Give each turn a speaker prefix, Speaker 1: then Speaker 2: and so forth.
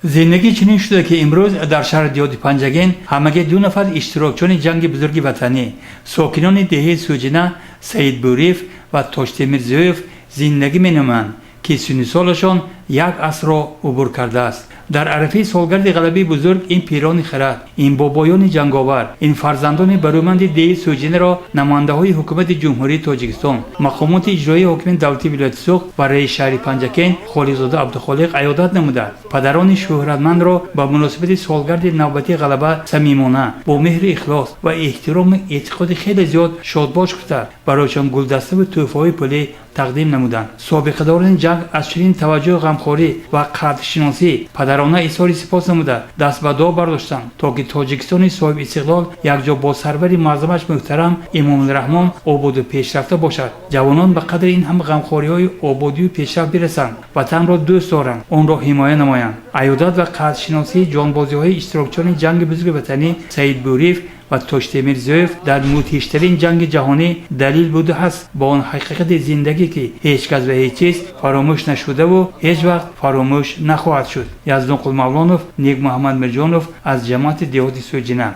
Speaker 1: زندگی چنین شده که امروز در شهر دیود پنجگین همگی دو نفر اشتراکچیان جنگ بزرگ وطنی ساکنان دهه سوجنه سید بوریف و تاشتمیر زویف زندگی می‌نمایند که 30 سالشان یک عصر را عبور کرده است. در عرفه سالگرد غلبه بزرگ این پیران خرد، این بابایان جنگاور، این فرزندان برومند ده سوجنه را نماینده‌های حکومت جمهوری تاجیکستان، مقامات اجرایی حاکم دولتی ولایت سوخت و رئیس شهر پنجکین خالقزاده عبدالخالق عیادت نمودند. پدران شهرتمند را به مناسبت سالگرد نوبتی غلبه صمیمانه با مهر اخلاص و احترام اعتقاد خیلی زیاد شادباش کرده برایشان گلدسته و تحفه‌های پولی تقدیم نمودند. سابقه‌داران جنگ از چنین توجه و غمخواری و قدرشناسی پدرانه اظهار سپاس نموده دست به دعا برداشتند تا که تاجیکستان صاحب استقلال یکجا با سرور معظمش محترم امام الرحمن آباد و پیشرفته باشد. جوانان به قدر این هم غمخوری‌های آبادی و پیشرفت برسند، وطن را دوست دارند، آن را حمایت نمایند. عیادت و قدرشناسی جانبازی‌های اشتراکچیان جنگ بزرگ وطنی سید بوریف و تاشتمیر زویف در متیشترین جنگ جهانی دلیل بوده است با آن حقیقت زندگی که هیچ کس و هیچ چیز فراموش نشده و هیچ وقت فراموش نخواهد شد. یزدان قل مولانوف، نیک محمد مرجانوف از جماعت دیهات سوجنه.